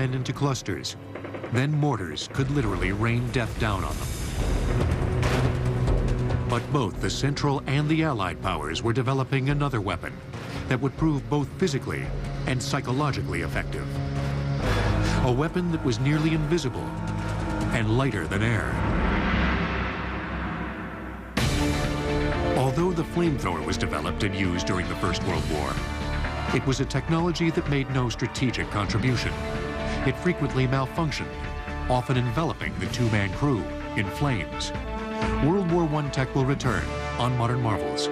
men into clusters. Then mortars could literally rain death down on them. But both the Central and the Allied powers were developing another weapon that would prove both physically and psychologically effective. A weapon that was nearly invisible and lighter than air. Although the flamethrower was developed and used during the First World War, it was a technology that made no strategic contribution. It frequently malfunctioned, often enveloping the two-man crew in flames. World War I tech will return on Modern Marvels.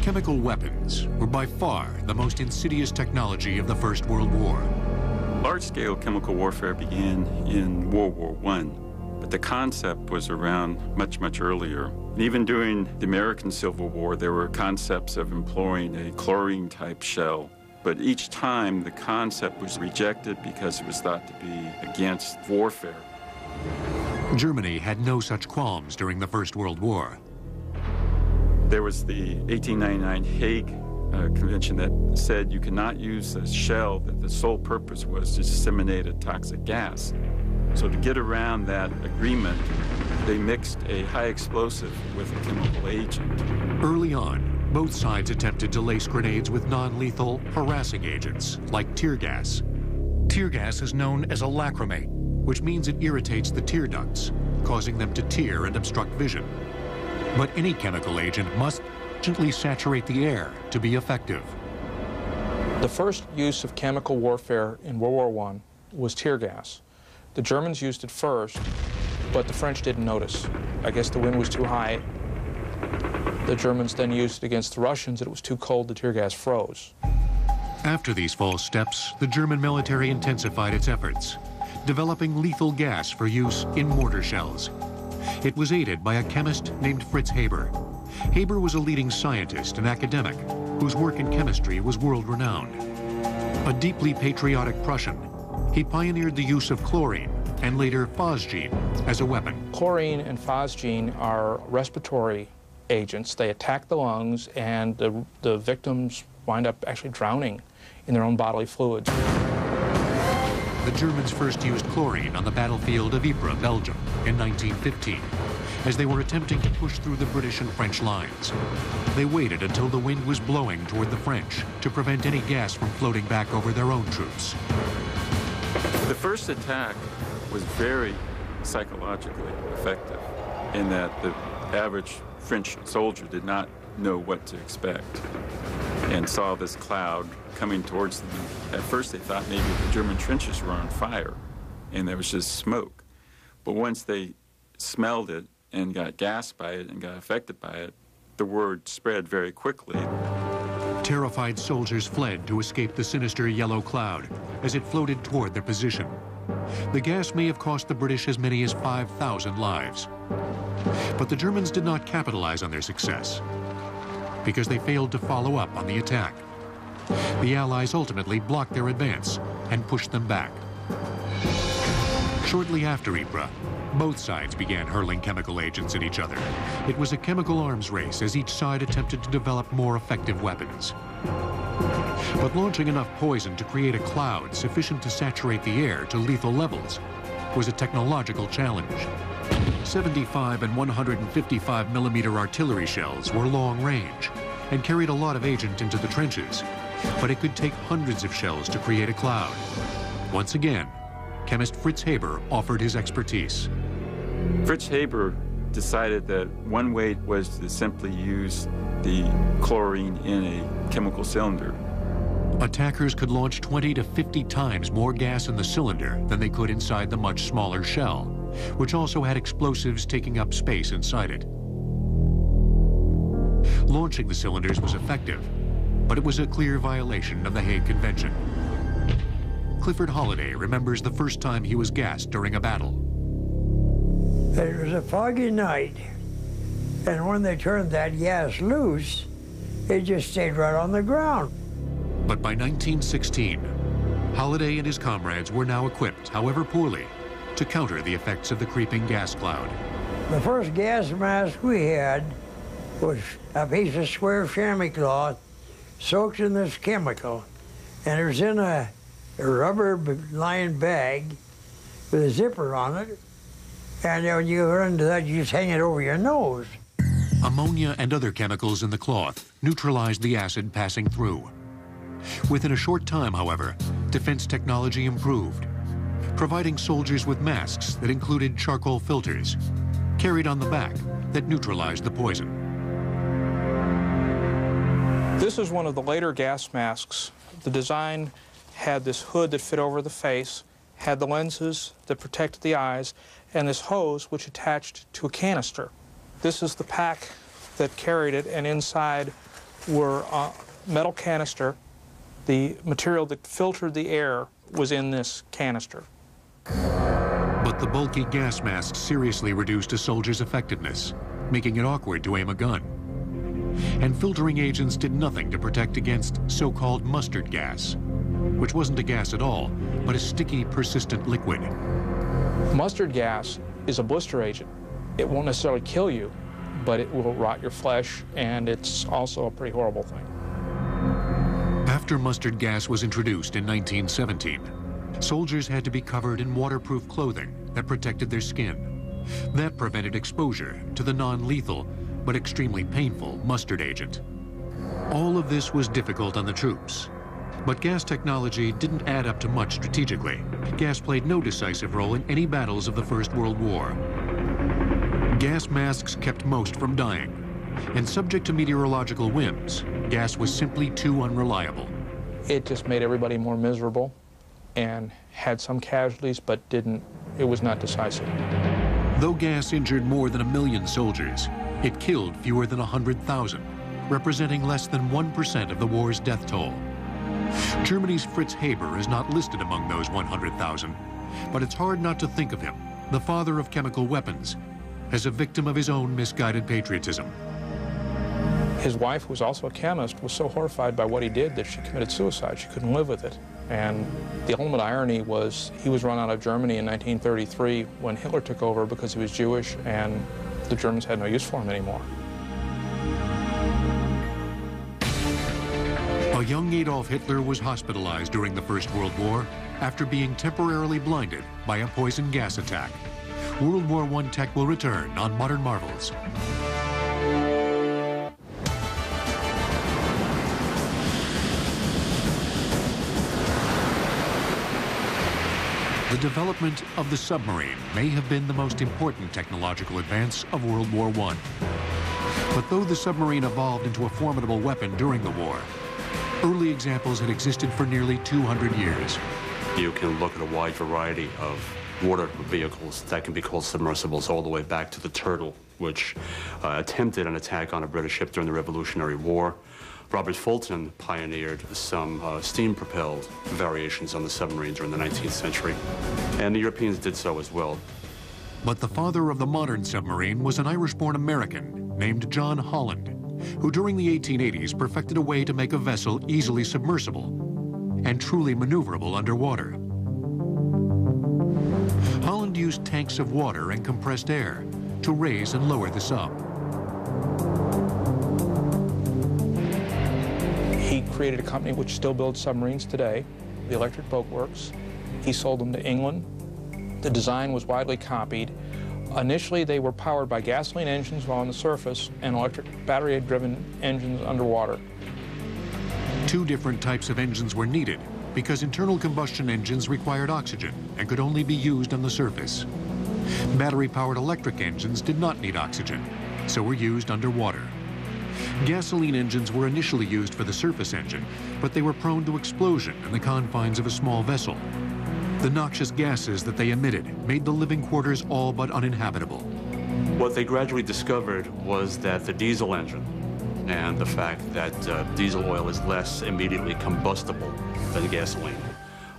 Chemical weapons were by far the most insidious technology of the First World War. Large-scale chemical warfare began in World War I, but the concept was around much, much earlier. And even during the American Civil War, there were concepts of employing a chlorine-type shell. But each time, the concept was rejected because it was thought to be against warfare. Germany had no such qualms during the First World War. There was the 1899 Hague Convention that said you cannot use a shell that the sole purpose was to disseminate a toxic gas. So to get around that agreement, they mixed a high explosive with a chemical agent. Early on, both sides attempted to lace grenades with non-lethal harassing agents, like tear gas. Tear gas is known as a lacrimate, which means it irritates the tear ducts, causing them to tear and obstruct vision. But any chemical agent must gently saturate the air to be effective. The first use of chemical warfare in World War I was tear gas. The Germans used it first, but the French didn't notice. I guess the wind was too high. The Germans then used it against the Russians. It was too cold, the tear gas froze. After these false steps, the German military intensified its efforts, developing lethal gas for use in mortar shells. It was aided by a chemist named Fritz Haber. Haber was a leading scientist and academic whose work in chemistry was world-renowned. A deeply patriotic Prussian, he pioneered the use of chlorine and later phosgene as a weapon. Chlorine and phosgene are respiratory agents. They attack the lungs, and the victims wind up actually drowning in their own bodily fluids. The Germans first used chlorine on the battlefield of Ypres, Belgium, in 1915, as they were attempting to push through the British and French lines. They waited until the wind was blowing toward the French to prevent any gas from floating back over their own troops. The first attack was very psychologically effective in that the average French soldier did not know what to expect and saw this cloud coming towards them. At first they thought maybe the German trenches were on fire and there was just smoke. But once they smelled it and got gassed by it and got affected by it, the word spread very quickly. Terrified soldiers fled to escape the sinister yellow cloud as it floated toward their position. The gas may have cost the British as many as 5,000 lives. But the Germans did not capitalize on their success because they failed to follow up on the attack. The Allies ultimately blocked their advance and pushed them back. Shortly after Ypres, both sides began hurling chemical agents at each other. It was a chemical arms race as each side attempted to develop more effective weapons. But launching enough poison to create a cloud sufficient to saturate the air to lethal levels was a technological challenge. 75 and 155 millimeter artillery shells were long range and carried a lot of agent into the trenches, but it could take hundreds of shells to create a cloud. Once again, chemist Fritz Haber offered his expertise. Fritz Haber decided that one way was to simply use the chlorine in a chemical cylinder. Attackers could launch 20 to 50 times more gas in the cylinder than they could inside the much smaller shell, which also had explosives taking up space inside it. Launching the cylinders was effective, but it was a clear violation of the Hague Convention. Clifford Holliday remembers the first time he was gassed during a battle. It was a foggy night, and when they turned that gas loose, it just stayed right on the ground. But by 1916, Holliday and his comrades were now equipped, however poorly, to counter the effects of the creeping gas cloud. The first gas mask we had was a piece of square chamois cloth soaked in this chemical, and it was in a rubber-lined bag with a zipper on it, and when you run into that, you just hang it over your nose. Ammonia and other chemicals in the cloth neutralized the acid passing through. Within a short time, however, defense technology improved, providing soldiers with masks that included charcoal filters, carried on the back, that neutralized the poison. This is one of the later gas masks. The design had this hood that fit over the face, had the lenses that protected the eyes, and this hose which attached to a canister. This is the pack that carried it, and inside were a metal canister. The material that filtered the air was in this canister. But the bulky gas mask seriously reduced a soldier's effectiveness, making it awkward to aim a gun. And filtering agents did nothing to protect against so-called mustard gas, which wasn't a gas at all, but a sticky, persistent liquid. Mustard gas is a blister agent. It won't necessarily kill you, but it will rot your flesh, and it's also a pretty horrible thing. After mustard gas was introduced in 1917, soldiers had to be covered in waterproof clothing that protected their skin. That prevented exposure to the non-lethal but extremely painful mustard agent. All of this was difficult on the troops, but gas technology didn't add up to much strategically. Gas played no decisive role in any battles of the First World War. Gas masks kept most from dying, and subject to meteorological whims, gas was simply too unreliable. It just made everybody more miserable and had some casualties, but it was not decisive. Though gas injured more than 1 million soldiers, it killed fewer than 100,000, representing less than 1% of the war's death toll. Germany's Fritz Haber is not listed among those 100,000, but it's hard not to think of him, the father of chemical weapons, as a victim of his own misguided patriotism. His wife, who was also a chemist, was so horrified by what he did that she committed suicide. She couldn't live with it. And the ultimate irony was he was run out of Germany in 1933 when Hitler took over because he was Jewish, and the Germans had no use for him anymore. A young Adolf Hitler was hospitalized during the First World War after being temporarily blinded by a poison gas attack. World War I tech will return on Modern Marvels. The development of the submarine may have been the most important technological advance of World War I. But though the submarine evolved into a formidable weapon during the war, early examples had existed for nearly 200 years. You can look at a wide variety of water vehicles that can be called submersibles, all the way back to the Turtle, which attempted an attack on a British ship during the Revolutionary War. Robert Fulton pioneered some steam-propelled variations on the submarine during the 19th century, and the Europeans did so as well. But the father of the modern submarine was an Irish-born American named John Holland, who during the 1880s perfected a way to make a vessel easily submersible and truly maneuverable underwater. Holland used tanks of water and compressed air to raise and lower the sub. He created a company which still builds submarines today, the Electric Boat Works. He sold them to England. The design was widely copied. Initially, they were powered by gasoline engines while on the surface and electric battery-driven engines underwater. Two different types of engines were needed because internal combustion engines required oxygen and could only be used on the surface. Battery-powered electric engines did not need oxygen, so were used underwater. Gasoline engines were initially used for the surface engine, but they were prone to explosion in the confines of a small vessel. The noxious gases that they emitted made the living quarters all but uninhabitable. What they gradually discovered was that the diesel engine and the fact that diesel oil is less immediately combustible than gasoline.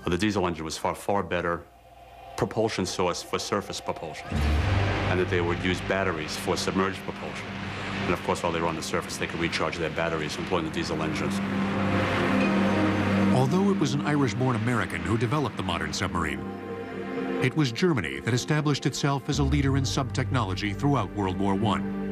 The diesel engine was far better propulsion source for surface propulsion, and that they would use batteries for submerged propulsion. And of course, while they were on the surface, they could recharge their batteries employing the diesel engines. Although it was an Irish-born American who developed the modern submarine, it was Germany that established itself as a leader in sub-technology throughout World War I.